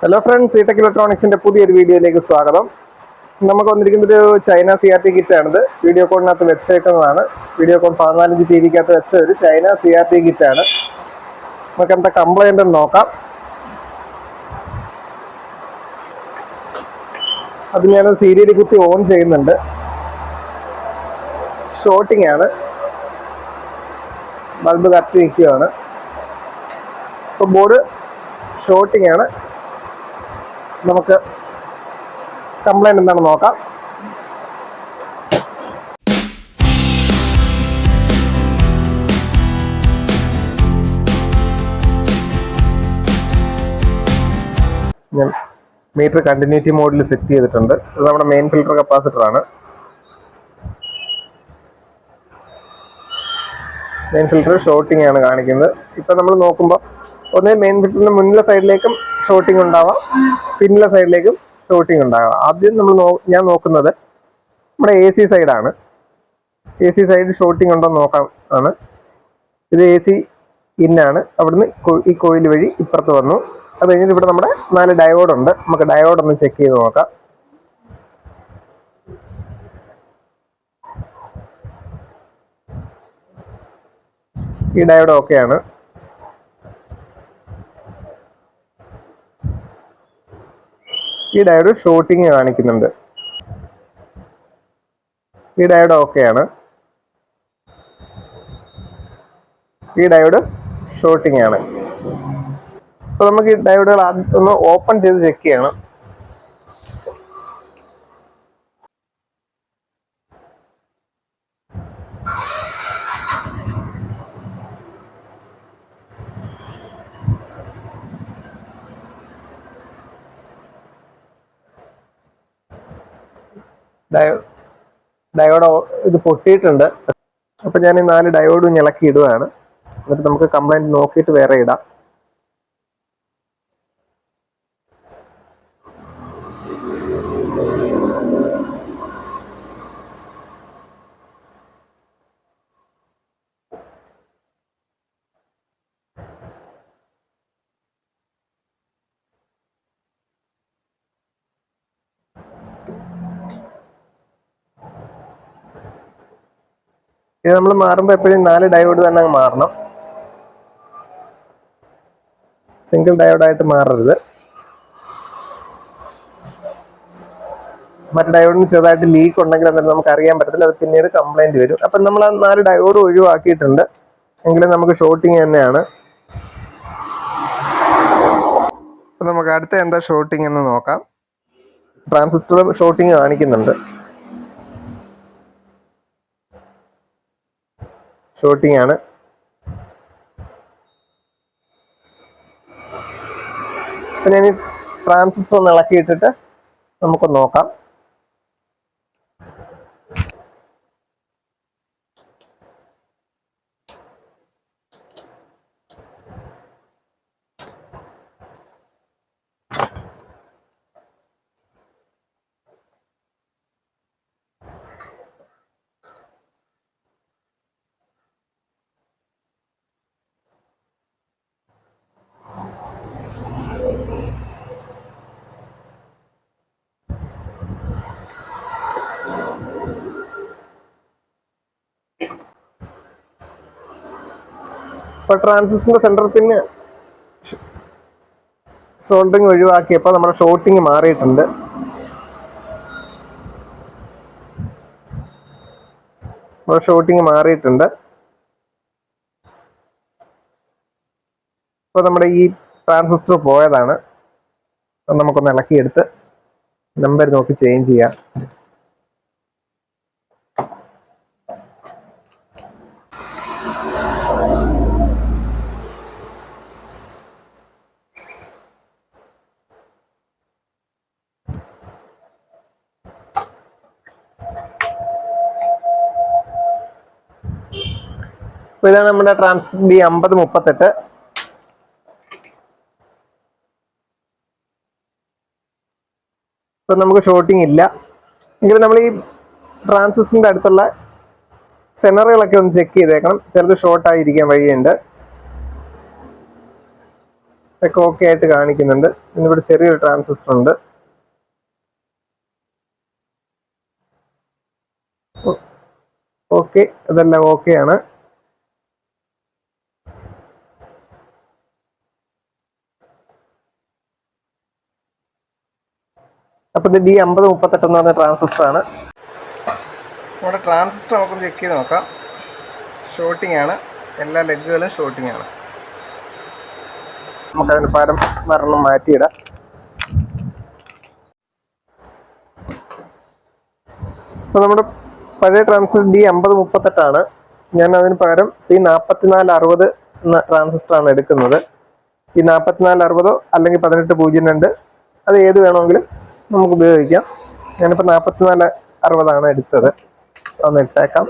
Hello friends, ഇടെക് ഇലക്ട്രോണിക്സിന്റെ പുതിയൊരു വീഡിയോയിലേക്ക് സ്വാഗതം. നമുക്ക് വന്നിരിക്കുന്നൊരു ചൈന CRT കിറ്റാണിത്. വീഡിയോ കോണിനകത്ത് വെച്ചേക്കുന്നതാണ്. വീഡിയോ കോൺ 14 TVക്കകത്ത് വെച്ച ഒരു ചൈന CRT കിറ്റാണ്. നമുക്ക് എന്താ കംപ്ലൈന്റ് എന്ന് നോക്കാം. അത് ഞാൻ സീരിയൽ കുത്തി ഓൺ ചെയ്യുന്നുണ്ട്. ഷോർട്ടിംഗ് ആണ്, ബൾബ് കത്തി നിൽക്കുകയാണ്. ഇപ്പോൾ ബോർഡ് ഷോർട്ടിംഗ് ആണ്. നമുക്ക് കംപ്ലൈന്റ് എന്താണെന്ന് നോക്കാം. ഞാൻ മീറ്റർ കണ്ടിന്യൂറ്റി മോഡിൽ സെറ്റ് ചെയ്തിട്ടുണ്ട്. ഇത് നമ്മുടെ മെയിൻ ഫിൽട്ടർ കപ്പാസിറ്റർ ആണ്. മെയിൻ ഫിൽട്ടർ ഷോർട്ടിംഗ് ആണ് കാണിക്കുന്നത്. ഇപ്പം നമ്മൾ നോക്കുമ്പോൾ ഒന്നേ മെയിൻ ഫിൽറ്ററിന്റെ മുന്നിലെ സൈഡിലേക്കും ഷോർട്ടിംഗ് ഉണ്ടാവാം, പിന്നിലെ സൈഡിലേക്കും ഷോർട്ടിംഗ് ഉണ്ടാകാം. ആദ്യം ഞാൻ നോക്കുന്നത് നമ്മുടെ AC സൈഡാണ്. AC സൈഡ് ഷോർട്ടിംഗ് ഉണ്ടോ എന്ന് നോക്കാം ആണ്. ഇത് AC ഇന്നാണ്. അവിടുന്ന് ഈ കോയിൽ വഴി ഇപ്പുറത്ത് വന്നു. അത് കഴിഞ്ഞിട്ട് ഇവിടെ നമ്മുടെ 4 ഡയോഡ് ഉണ്ട്. നമുക്ക് ഡയോഡ് ഒന്ന് ചെക്ക് ചെയ്ത് നോക്കാം. ഈ ഡയോഡ് ഓക്കെയാണ്. ഈ ഡയോഡ് ഷോർട്ടിങ് കാണിക്കുന്നുണ്ട്. ഈ ഡയോഡ് ഓക്കെയാണ്. ഈ ഡയോഡ് ഷോർട്ടിങ് ആണ്. അപ്പോൾ നമുക്ക് ഈ ഡയോഡുകൾ ഒന്ന് ഓപ്പൺ ചെയ്ത് ചെക്ക് ചെയ്യണം. ഡയോഡ് ഇത് പൊട്ടിയിട്ടുണ്ട്. അപ്പം ഞാൻ ഈ 4 ഡയോഡും ഇളക്കി ഇടുകയാണ്. എന്നിട്ട് നമുക്ക് കംപ്ലൈൻറ്റ് നോക്കിയിട്ട് വേറെ ഇടാം. ഇത് നമ്മൾ മാറുമ്പോൾ എപ്പോഴും 4 ഡയോഡ് തന്നെ അങ്ങ് മാറണം. സിംഗിൾ ഡയോഡായിട്ട് മാറരുത്. മറ്റു ഡയോഡിന് ചെറുതായിട്ട് ലീക്ക് ഉണ്ടെങ്കിൽ അന്നേരം നമുക്ക് അറിയാൻ പറ്റത്തില്ല. അത് പിന്നീട് കംപ്ലൈന്റ് വരും. അപ്പം നമ്മൾ ആ 4 ഡയോഡ് ഒഴിവാക്കിയിട്ടുണ്ട്. എങ്കിലും നമുക്ക് ഷോർട്ടിങ് തന്നെയാണ്. അപ്പം നമുക്ക് അടുത്ത എന്താ ഷോർട്ടിങ് എന്ന് നോക്കാം. ട്രാൻസിസ്റ്റർ ഷോർട്ടിങ് കാണിക്കുന്നുണ്ട്. ഷോർട്ടിങ് ആണ്. അപ്പം ഞാൻ ഈ ട്രാൻസിസ്റ്റർ ഒന്ന് ഇളക്കിയിട്ടിട്ട് നമുക്ക് നോക്കാം. ഇപ്പോൾ ട്രാൻസിസ്റ്ററിന്റെ സെന്റർ പിന്ന് സോൾഡറിങ് ഒഴിവാക്കിയപ്പോൾ നമ്മുടെ ഷോർട്ടിങ് മാറിയിട്ടുണ്ട്. ഷോർട്ടിങ് മാറിയിട്ടുണ്ട്. ഇപ്പോൾ നമ്മുടെ ഈ ട്രാൻസിസ്റ്റർ പോയതാണ്. അത് നമുക്കൊന്ന് ഇളക്കിയെടുത്ത് നമ്പർ നോക്കി ചേഞ്ച് ചെയ്യാം. അപ്പോൾ ഇതാണ് നമ്മുടെ ട്രാൻസിസ്റ്റർ D5038. ഇപ്പം നമുക്ക് ഷോർട്ടിങ് ഇല്ല. എങ്കിലും നമ്മൾ ഈ ട്രാൻസിസ്റ്ററിന്റെ അടുത്തുള്ള സെനറുകളൊക്കെ ഒന്ന് ചെക്ക് ചെയ്തേക്കണം. ചിലത് ഷോർട്ടായിരിക്കാൻ വഴിയുണ്ട്. ഇതൊക്കെ ഓക്കെ ആയിട്ട് കാണിക്കുന്നുണ്ട്. പിന്നെ ഇവിടെ ചെറിയൊരു ട്രാൻസിസ്റ്റർ ഉണ്ട്. ഓക്കെ, അതെല്ലാം ഓക്കെ ആണ്. അപ്പൊ ഇത് D5038 എന്ന് പറഞ്ഞ ട്രാൻസിസ്റ്റർ ആണ്. നമ്മുടെ ട്രാൻസിസ്റ്റർ നമുക്ക് ചെക്ക് ചെയ്ത് നോക്കാം. ഷോർട്ടിംഗ് ആണ്, എല്ലാ ലെഗുകളും ഷോർട്ടിംഗ് ആണ്. നമുക്കതിന് പകരം ഒരെണ്ണം മാറ്റിയിടാം. അപ്പോൾ നമ്മുടെ പഴയ ട്രാൻസിസ്റ്റർ D5038 ആണ്. ഞാൻ അതിന് പകരം C4460 എന്ന ട്രാൻസിസ്റ്റർ ആണ് എടുക്കുന്നത്. ഈ 4460 അല്ലെങ്കിൽ 1802 അത് ഏത് വേണമെങ്കിലും നമുക്ക് ഉപയോഗിക്കാം. ഞാനിപ്പോൾ 4460 എടുത്തത്. ഒന്ന് ഇട്ടേക്കാം.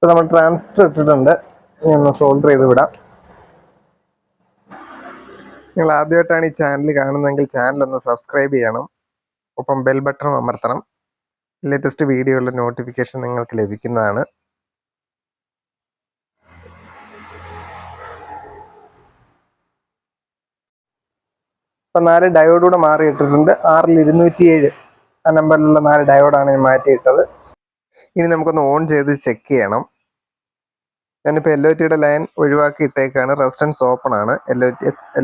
ഇപ്പോൾ നമ്മൾ ട്രാൻസിസ്റ്റർ ഇട്ടിട്ടുണ്ട്. ഇനി ഒന്ന് സോൾഡർ ചെയ്ത് വിടാം. നിങ്ങൾ ആദ്യമായിട്ടാണ് ഈ ചാനൽ കാണുന്നതെങ്കിൽ ചാനൽ ഒന്ന് സബ്സ്ക്രൈബ് ചെയ്യണം. ഒപ്പം ബെൽ ബട്ടൺ അമർത്തണം. ലേറ്റസ്റ്റ് വീഡിയോയുടെ നോട്ടിഫിക്കേഷൻ നിങ്ങൾക്ക് ലഭിക്കുന്നതാണ്. ഇപ്പം 4 ഡയോഡൂടെ മാറിയിട്ടിട്ടുണ്ട്. 6207 ആ നമ്പറിലുള്ള 4 ഡയോഡാണ് ഞാൻ മാറ്റിയിട്ടത്. ഇനി നമുക്കൊന്ന് ഓൺ ചെയ്ത് ചെക്ക് ചെയ്യണം. ഞാനിപ്പോൾ LOTയുടെ ലൈൻ ഒഴിവാക്കി ഇട്ടേക്കാണ്. റെസിസ്റ്റൻസ് ഓപ്പൺ ആണ്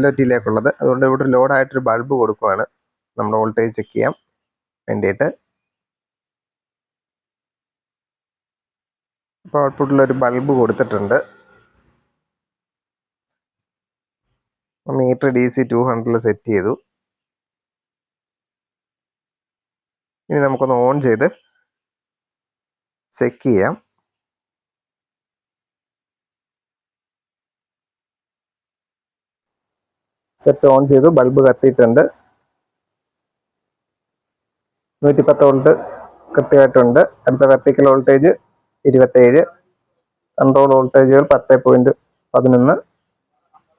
LOTയിലേക്കുള്ളത്. അതുകൊണ്ട് ഇവിടെ ലോഡായിട്ടൊരു ബൾബ് കൊടുക്കുവാണ് നമ്മുടെ വോൾട്ടേജ് ചെക്ക് ചെയ്യാൻ വേണ്ടിയിട്ട്. ഇപ്പോൾ ഔട്ട്പുട്ടിലൊരു ബൾബ് കൊടുത്തിട്ടുണ്ട്. മീറ്റർ DC 200 സെറ്റ് ചെയ്തു. ഇനി നമുക്കൊന്ന് ഓൺ ചെയ്ത് ചെക്ക് ചെയ്യാം. സെറ്റ് ഓൺ ചെയ്തു. ബൾബ് കത്തിയിട്ടുണ്ട്. 110 വോൾട്ട് കൃത്യമായിട്ടുണ്ട്. അടുത്ത വെർട്ടിക്കൽ വോൾട്ടേജ് 27. കൺട്രോൾ വോൾട്ടേജുകൾ 10.11,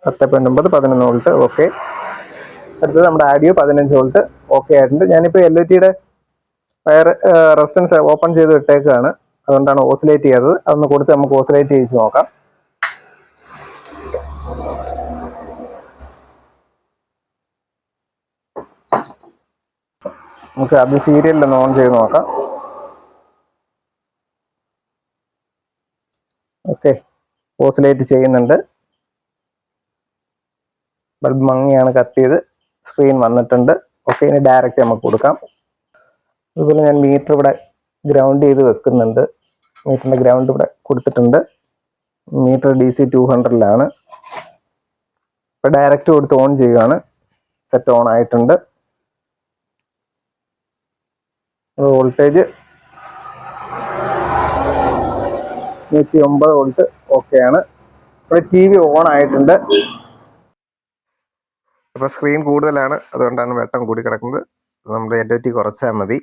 10.9, 11 വോൾട്ട്. ഓക്കെ. അടുത്തത് നമ്മുടെ ആഡിയോ 15 വോൾട്ട് ഓക്കെ ആയിട്ടുണ്ട്. ഞാനിപ്പോൾ LOTയുടെ വയർ റെസിസ്റ്റൻസ് ഓപ്പൺ ചെയ്ത് ഇട്ടേക്കാണ്. അതുകൊണ്ടാണ് ഓസിലേറ്റ് ചെയ്തത്. അതൊന്ന് കൊടുത്ത് നമുക്ക് ഓസിലേറ്റ് ചെയ്ത് നോക്കാം. നമുക്ക് അത് സീരിയലിലൊന്ന് ഓൺ ചെയ്ത് നോക്കാം. ഓക്കെ, ഓസിലേറ്റ് ചെയ്യുന്നുണ്ട്. ബൾബ് മങ്ങിയാണ് കത്തിയത്. സ്ക്രീൻ വന്നിട്ടുണ്ട്. ഓക്കെ, ഇനി ഡയറക്റ്റ് നമുക്ക് കൊടുക്കാം. അതുപോലെ ഞാൻ മീറ്റർ ഇവിടെ ഗ്രൗണ്ട് ചെയ്ത് വെക്കുന്നുണ്ട്. മീറ്ററിൻ്റെ ഗ്രൗണ്ട് ഇവിടെ കൊടുത്തിട്ടുണ്ട്. മീറ്റർ DC 200 ഇപ്പോൾ ഡയറക്റ്റ് കൊടുത്ത് ഓൺ ചെയ്യുകയാണ്. സെറ്റ് ഓൺ ആയിട്ടുണ്ട്. വോൾട്ടേജ് 109 വോൾട്ട് ഓക്കെയാണ്. ഇവിടെ TV ഓൺ ആയിട്ടുണ്ട്. അപ്പോൾ സ്ക്രീൻ കൂടുതലാണ്, അതുകൊണ്ടാണ് വെട്ടം കൂടി കിടക്കുന്നത്. നമ്മുടെ LOT കുറച്ചാൽ മതി.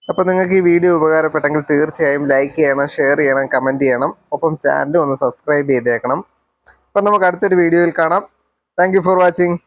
അപ്പോൾ നിങ്ങൾക്ക് ഈ വീഡിയോ ഉപകാരപ്പെട്ടെങ്കിൽ തീർച്ചയായും ലൈക്ക് ചെയ്യണം, ഷെയർ ചെയ്യണം, കമൻറ്റ് ചെയ്യണം. ഒപ്പം ചാനൽ ഒന്ന് സബ്സ്ക്രൈബ് ചെയ്തേക്കണം. അപ്പം നമുക്ക് അടുത്തൊരു വീഡിയോയിൽ കാണാം. Thank you for watching.